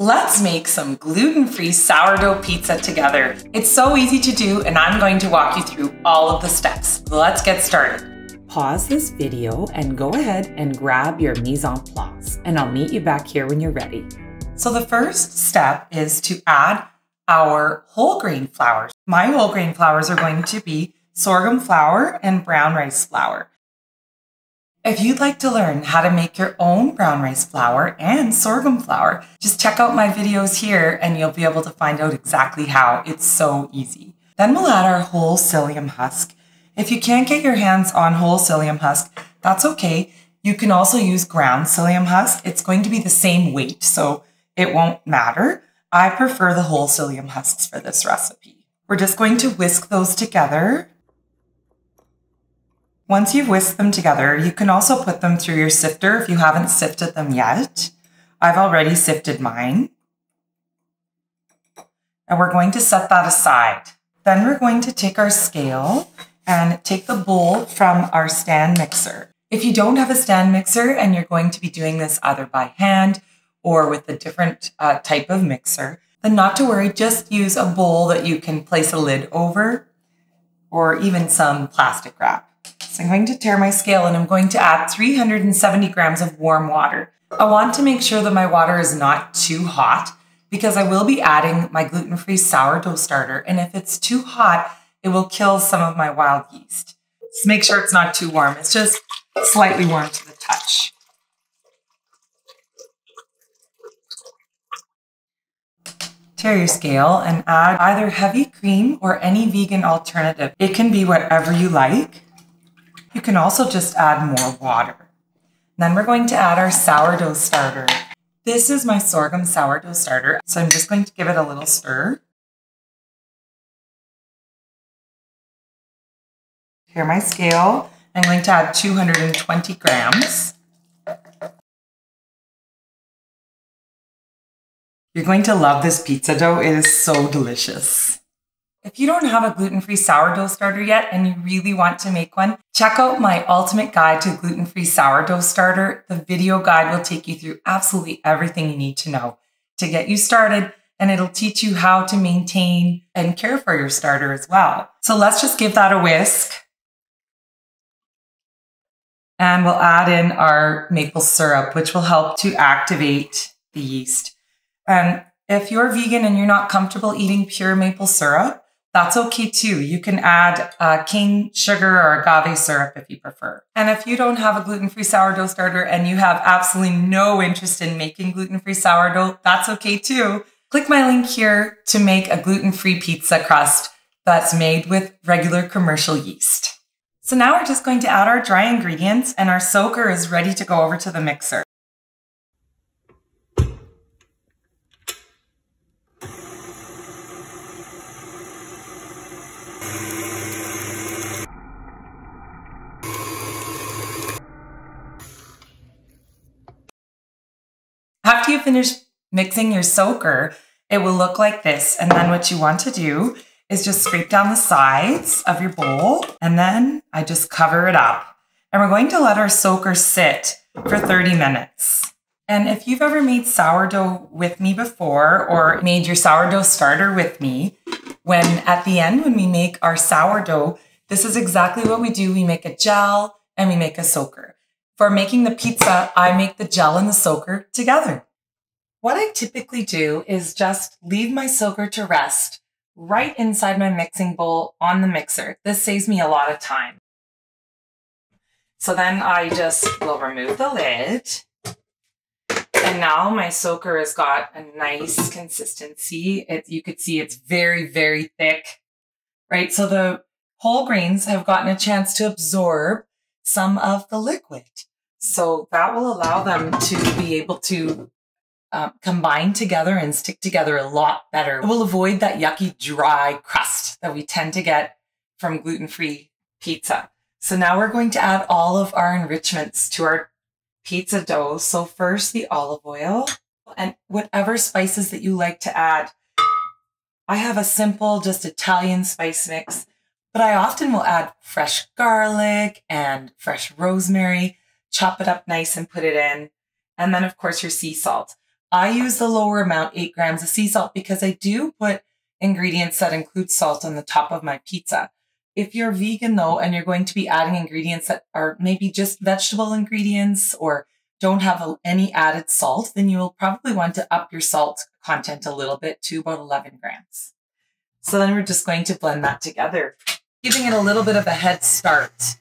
Let's make some gluten-free sourdough pizza together. It's so easy to do, and I'm going to walk you through all of the steps. Let's get started. Pause this video and go ahead and grab your mise en place, and I'll meet you back here when you're ready. So the first step is to add our whole grain flours. My whole grain flours are going to be sorghum flour and brown rice flour. If you'd like to learn how to make your own brown rice flour and sorghum flour, just check out my videos here and you'll be able to find out exactly how. It's so easy. Then we'll add our whole psyllium husk. If you can't get your hands on whole psyllium husk, that's okay. You can also use ground psyllium husk. It's going to be the same weight, so it won't matter. I prefer the whole psyllium husks for this recipe. We're just going to whisk those together. Once you've whisked them together, you can also put them through your sifter if you haven't sifted them yet. I've already sifted mine. And we're going to set that aside. Then we're going to take our scale and take the bowl from our stand mixer. If you don't have a stand mixer and you're going to be doing this either by hand or with a different type of mixer, then not to worry, just use a bowl that you can place a lid over or even some plastic wrap. So I'm going to tare my scale and I'm going to add 370 grams of warm water. I want to make sure that my water is not too hot because I will be adding my gluten-free sourdough starter. And if it's too hot, it will kill some of my wild yeast. Just make sure it's not too warm. It's just slightly warm to the touch. Tare your scale and add either heavy cream or any vegan alternative. It can be whatever you like. You can also just add more water. Then we're going to add our sourdough starter. This is my sorghum sourdough starter, so I'm just going to give it a little stir. Here my scale. I'm going to add 220 grams. You're going to love this pizza dough. It is so delicious. If you don't have a gluten-free sourdough starter yet and you really want to make one, check out my ultimate guide to gluten-free sourdough starter. The video guide will take you through absolutely everything you need to know to get you started, and it'll teach you how to maintain and care for your starter as well. So let's just give that a whisk. And we'll add in our maple syrup, which will help to activate the yeast. And if you're vegan and you're not comfortable eating pure maple syrup, that's okay too. You can add cane sugar or agave syrup if you prefer. And if you don't have a gluten-free sourdough starter and you have absolutely no interest in making gluten-free sourdough, that's okay too. Click my link here to make a gluten-free pizza crust that's made with regular commercial yeast. So now we're just going to add our dry ingredients and our soaker is ready to go over to the mixer. After you finish mixing your soaker, it will look like this. And then what you want to do is just scrape down the sides of your bowl. And then I just cover it up. And we're going to let our soaker sit for 30 minutes. And if you've ever made sourdough with me before or made your sourdough starter with me, at the end, when we make our sourdough, this is exactly what we do. We make a gel and we make a soaker. For making the pizza, I make the gel and the soaker together. What I typically do is just leave my soaker to rest right inside my mixing bowl on the mixer. This saves me a lot of time. So then I just will remove the lid. And now my soaker has got a nice consistency. You could see it's very, very thick, right? So the whole grains have gotten a chance to absorb some of the liquid. So that will allow them to be able to combine together and stick together a lot better. It will avoid that yucky dry crust that we tend to get from gluten-free pizza. So now we're going to add all of our enrichments to our pizza dough. So first the olive oil and whatever spices that you like to add. I have a simple, just Italian spice mix, but I often will add fresh garlic and fresh rosemary, chop it up nice and put it in. And then of course your sea salt. I use the lower amount, 8 grams of sea salt, because I do put ingredients that include salt on the top of my pizza. If you're vegan though, and you're going to be adding ingredients that are maybe just vegetable ingredients or don't have any added salt, then you will probably want to up your salt content a little bit to about 11 grams. So then we're just going to blend that together, giving it a little bit of a head start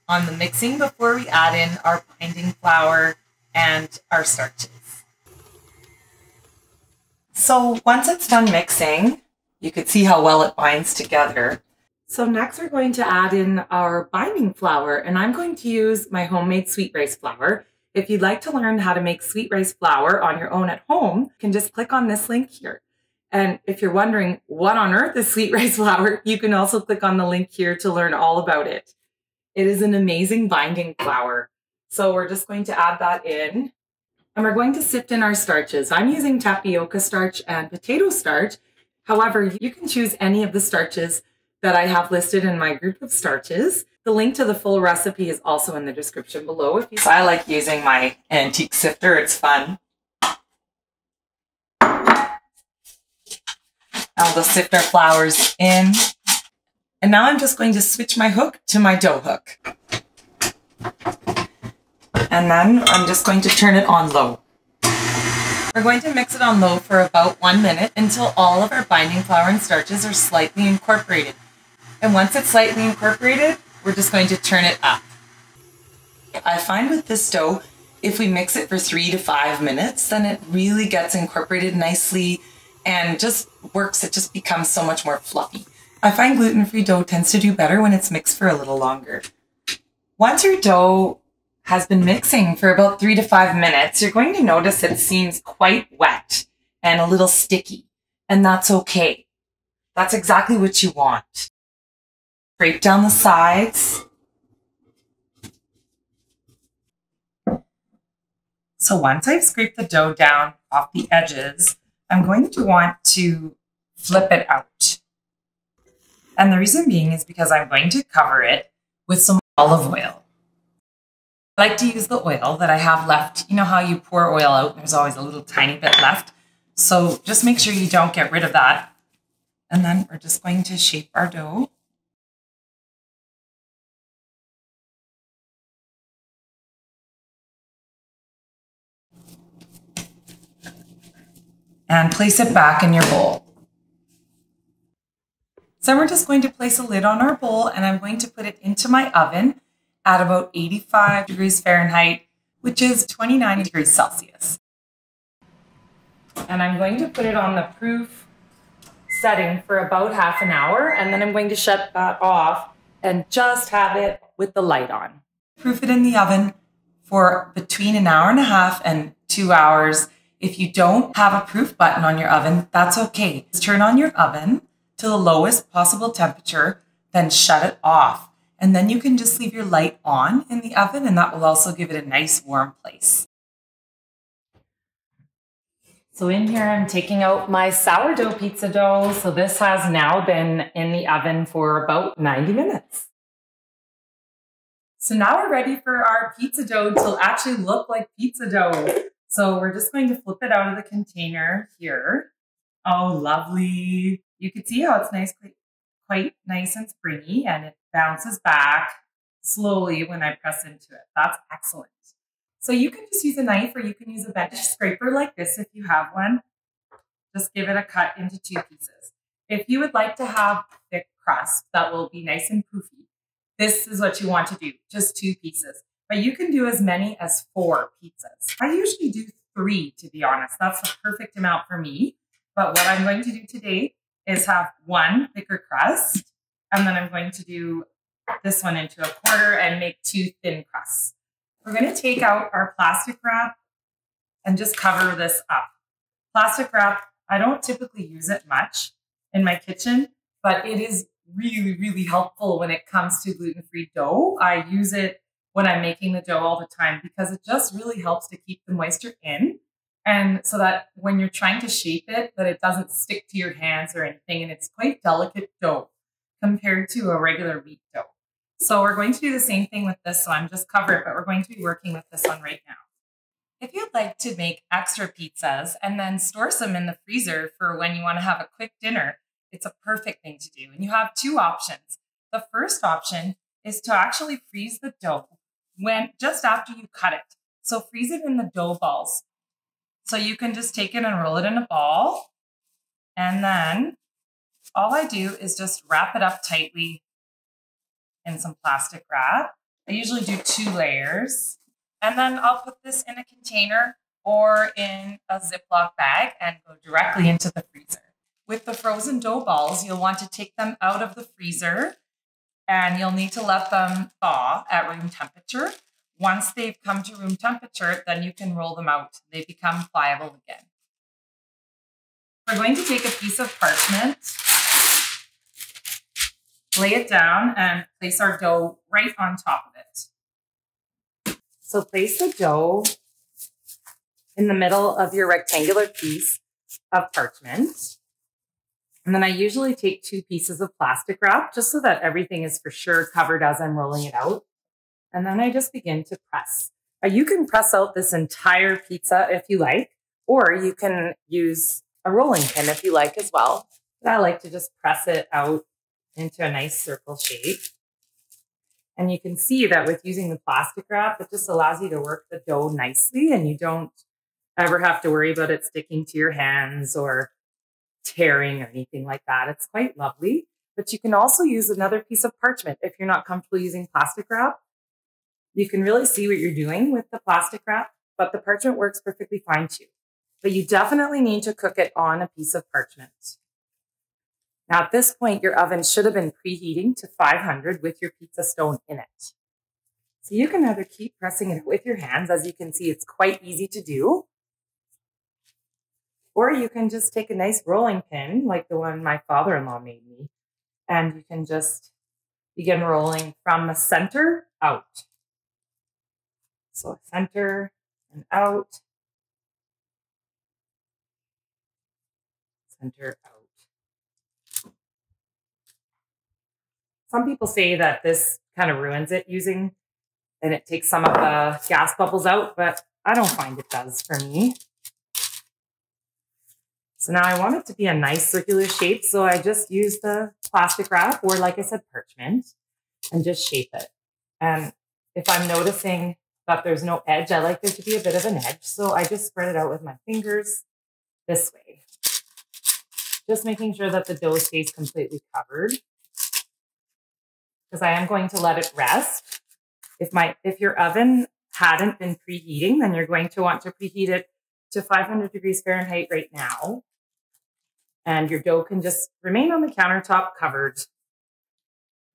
on the mixing before we add in our binding flour and our starches. So once it's done mixing, you can see how well it binds together. So next we're going to add in our binding flour, and I'm going to use my homemade sweet rice flour. If you'd like to learn how to make sweet rice flour on your own at home, you can just click on this link here. And if you're wondering what on earth is sweet rice flour, you can also click on the link here to learn all about it. It is an amazing binding flour. So we're just going to add that in. And we're going to sift in our starches. I'm using tapioca starch and potato starch. However, you can choose any of the starches that I have listed in my group of starches. The link to the full recipe is also in the description below. So I like using my antique sifter. It's fun. I'll just sift our flours in. And now I'm just going to switch my hook to my dough hook. And then I'm just going to turn it on low. We're going to mix it on low for about 1 minute until all of our binding flour and starches are slightly incorporated. And once it's slightly incorporated, we're just going to turn it up. I find with this dough, if we mix it for 3 to 5 minutes, then it really gets incorporated nicely and just works. It just becomes so much more fluffy. I find gluten-free dough tends to do better when it's mixed for a little longer. Once your dough has been mixing for about 3 to 5 minutes, you're going to notice it seems quite wet and a little sticky, and that's okay. That's exactly what you want. Scrape down the sides. So once I've scraped the dough down off the edges, I'm going to want to flip it out. And the reason being is because I'm going to cover it with some olive oil. I like to use the oil that I have left. You know how you pour oil out, and there's always a little tiny bit left. So just make sure you don't get rid of that. And then we're just going to shape our dough. And place it back in your bowl. So we're just going to place a lid on our bowl, and I'm going to put it into my oven at about 85 degrees Fahrenheit, which is 29 degrees Celsius. And I'm going to put it on the proof setting for about half an hour, and then I'm going to shut that off and just have it with the light on. Proof it in the oven for between an hour and a half and 2 hours. If you don't have a proof button on your oven, that's okay. Just turn on your oven to the lowest possible temperature, then shut it off. And then you can just leave your light on in the oven, and that will also give it a nice warm place. So in here, I'm taking out my sourdough pizza dough. So this has now been in the oven for about 90 minutes. So now we're ready for our pizza dough to actually look like pizza dough. So we're just going to flip it out of the container here. Oh, lovely. You can see how it's nice, quite nice and springy, and it bounces back slowly when I press into it. That's excellent. So you can just use a knife, or you can use a bench scraper like this if you have one. Just give it a cut into 2 pieces. If you would like to have thick crust that will be nice and poofy, this is what you want to do, just 2 pieces. But you can do as many as 4 pizzas. I usually do 3, to be honest. That's the perfect amount for me. But what I'm going to do today is have 1 thicker crust, and then I'm going to do this one into a quarter and make 2 thin crusts. We're going to take out our plastic wrap and just cover this up. Plastic wrap, I don't typically use it much in my kitchen, but it is really, really helpful when it comes to gluten-free dough. I use it when I'm making the dough all the time because it just really helps to keep the moisture in, and so that when you're trying to shape it, that it doesn't stick to your hands or anything, and it's quite delicate dough compared to a regular wheat dough. So we're going to do the same thing with this one, just cover it, but we're going to be working with this one right now. If you'd like to make extra pizzas and then store some in the freezer for when you want to have a quick dinner, it's a perfect thing to do. And you have two options. The first option is to actually freeze the dough just after you cut it. So freeze it in the dough balls. So you can just take it and roll it in a ball. And then all I do is just wrap it up tightly in some plastic wrap. I usually do 2 layers. And then I'll put this in a container or in a Ziploc bag and go directly into the freezer. With the frozen dough balls, you'll want to take them out of the freezer and you'll need to let them thaw at room temperature. Once they've come to room temperature, then you can roll them out. They become pliable again. We're going to take a piece of parchment, lay it down, and place our dough right on top of it. So place the dough in the middle of your rectangular piece of parchment. And then I usually take 2 pieces of plastic wrap just so that everything is for sure covered as I'm rolling it out. And then I just begin to press. You can press out this entire pizza if you like, or you can use a rolling pin if you like as well. But I like to just press it out into a nice circle shape. And you can see that with using the plastic wrap, it just allows you to work the dough nicely and you don't ever have to worry about it sticking to your hands or tearing or anything like that. It's quite lovely. But you can also use another piece of parchment if you're not comfortable using plastic wrap. You can really see what you're doing with the plastic wrap, but the parchment works perfectly fine too. But you definitely need to cook it on a piece of parchment. Now at this point, your oven should have been preheating to 500 with your pizza stone in it. So you can either keep pressing it with your hands. As you can see, it's quite easy to do. Or you can just take a nice rolling pin like the one my father-in-law made me. And you can just begin rolling from the center out. So center and out. Center out. Some people say that this kind of ruins it and it takes some of the gas bubbles out, but I don't find it does for me. So now I want it to be a nice circular shape. So I just use the plastic wrap or like I said, parchment and just shape it. And if I'm noticing that there's no edge, I like there to be a bit of an edge. So I just spread it out with my fingers this way. Just making sure that the dough stays completely covered. Because I am going to let it rest. If your oven hadn't been preheating, then you're going to want to preheat it to 500 degrees Fahrenheit right now. And your dough can just remain on the countertop covered.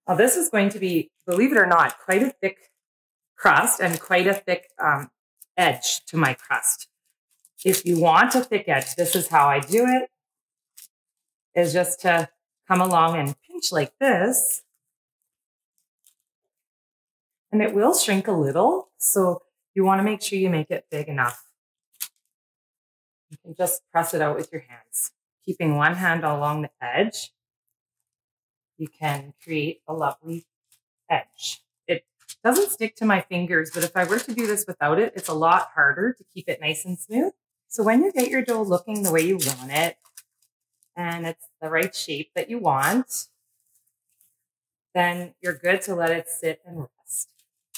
Now this is going to be, believe it or not, quite a thick crust and quite a thick edge to my crust. If you want a thick edge, this is how I do it, is just to come along and pinch like this. And it will shrink a little, so you want to make sure you make it big enough. You can just press it out with your hands. Keeping one hand along the edge, you can create a lovely edge. It doesn't stick to my fingers, but if I were to do this without it, it's a lot harder to keep it nice and smooth. So when you get your dough looking the way you want it, and it's the right shape that you want, then you're good to let it sit and rest.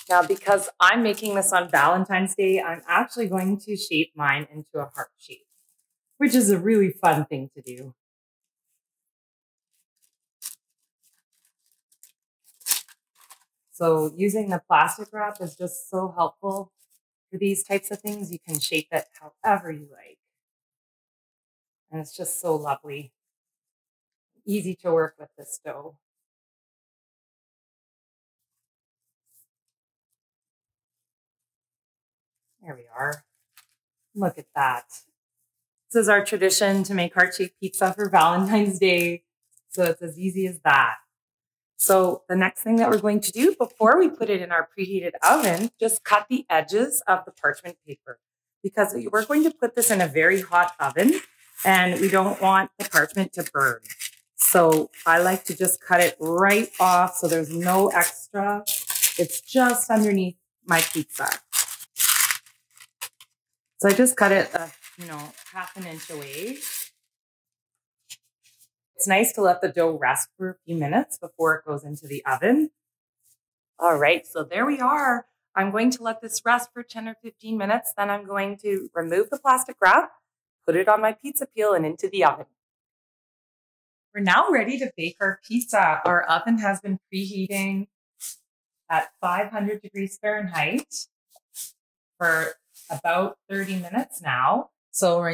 Now, because I'm making this on Valentine's Day, I'm actually going to shape mine into a heart shape, which is a really fun thing to do. So using the plastic wrap is just so helpful for these types of things. You can shape it however you like. And it's just so lovely. Easy to work with this dough. There we are. Look at that. This is our tradition to make heart-shaped pizza for Valentine's Day. So it's as easy as that. So the next thing that we're going to do before we put it in our preheated oven, just cut the edges of the parchment paper because we're going to put this in a very hot oven and we don't want the parchment to burn. So I like to just cut it right off so there's no extra. It's just underneath my pizza. So I just cut it, half an inch away. It's nice to let the dough rest for a few minutes before it goes into the oven. All right, so there we are. I'm going to let this rest for 10 or 15 minutes. Then I'm going to remove the plastic wrap, put it on my pizza peel and into the oven. We're now ready to bake our pizza. Our oven has been preheating at 500 degrees Fahrenheit for about 30 minutes now. So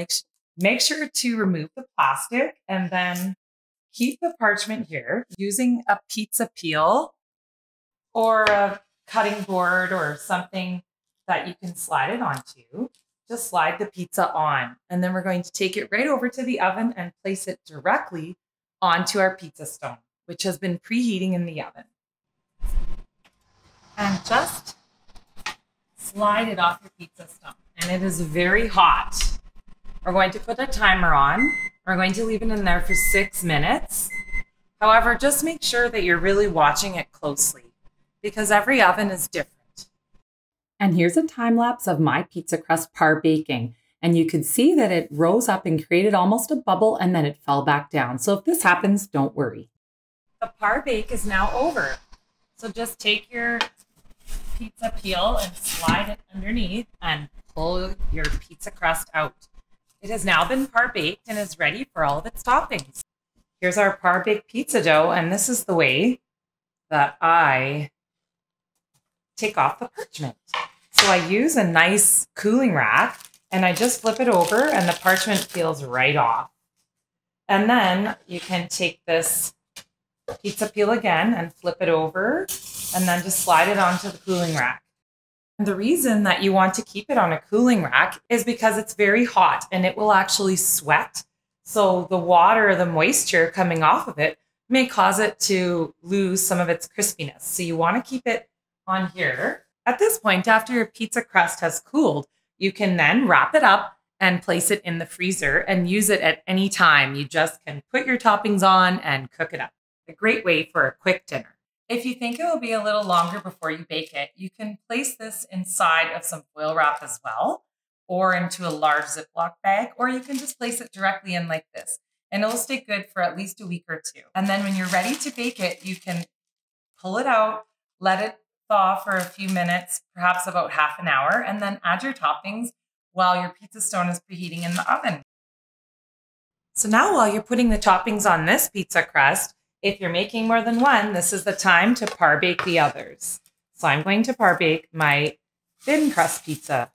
make sure to remove the plastic and then keep the parchment here using a pizza peel or a cutting board or something that you can slide it onto. Just slide the pizza on. And then we're going to take it right over to the oven and place it directly onto our pizza stone, which has been preheating in the oven. And just slide it off your pizza stone. And it is very hot. We're going to put a timer on. We're going to leave it in there for 6 minutes. However, just make sure that you're really watching it closely because every oven is different. And here's a time lapse of my pizza crust par baking. And you can see that it rose up and created almost a bubble and then it fell back down. So if this happens, don't worry. The par bake is now over. So just take your pizza peel and slide it underneath and pull your pizza crust out. It has now been par baked and is ready for all of its toppings. Here's our par baked pizza dough, and this is the way that I take off the parchment. So I use a nice cooling rack and I just flip it over and the parchment peels right off. And then you can take this pizza peel again and flip it over and then just slide it onto the cooling rack. And the reason that you want to keep it on a cooling rack is because it's very hot and it will actually sweat. So the water, the moisture coming off of it may cause it to lose some of its crispiness. So you want to keep it on here. At this point, after your pizza crust has cooled, you can then wrap it up and place it in the freezer and use it at any time. You just can put your toppings on and cook it up. A great way for a quick dinner. If you think it will be a little longer before you bake it, you can place this inside of some foil wrap as well, or into a large Ziploc bag, or you can just place it directly in like this, and it will stay good for at least a week or two. And then when you're ready to bake it, you can pull it out, let it thaw for a few minutes, perhaps about half an hour, and then add your toppings while your pizza stone is preheating in the oven. So now while you're putting the toppings on this pizza crust, if you're making more than one, this is the time to par bake the others. So I'm going to par bake my thin crust pizza.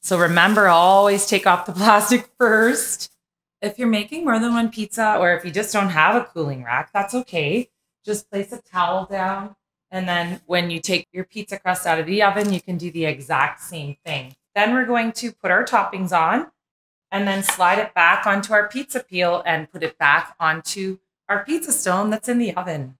So remember, always take off the plastic first. If you're making more than one pizza, or if you just don't have a cooling rack, that's okay. Just place a towel down. And then when you take your pizza crust out of the oven, you can do the exact same thing. Then we're going to put our toppings on and then slide it back onto our pizza peel and put it back onto our pizza stone that's in the oven.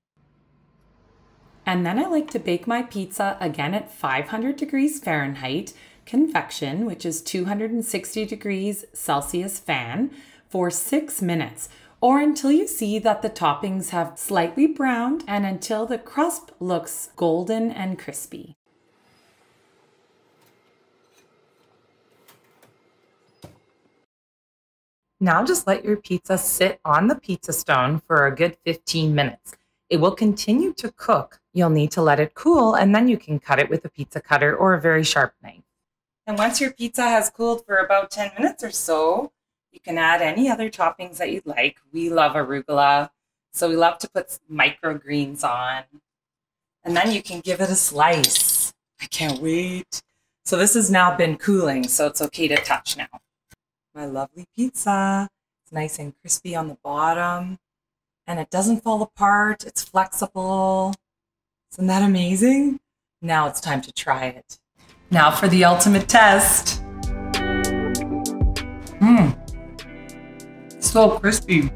And then I like to bake my pizza again at 500 degrees Fahrenheit, convection, which is 260 degrees Celsius fan, for 6 minutes, or until you see that the toppings have slightly browned and until the crust looks golden and crispy. Now just let your pizza sit on the pizza stone for a good 15 minutes. It will continue to cook. You'll need to let it cool and then you can cut it with a pizza cutter or a very sharp knife. And once your pizza has cooled for about 10 minutes or so, you can add any other toppings that you'd like. We love arugula, so we love to put microgreens on. And then you can give it a slice. I can't wait. So this has now been cooling, so it's okay to touch now. My lovely pizza. It's nice and crispy on the bottom and it doesn't fall apart. It's flexible. Isn't that amazing? Now it's time to try it. Now for the ultimate test. So crispy.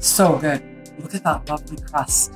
So good. Look at that lovely crust.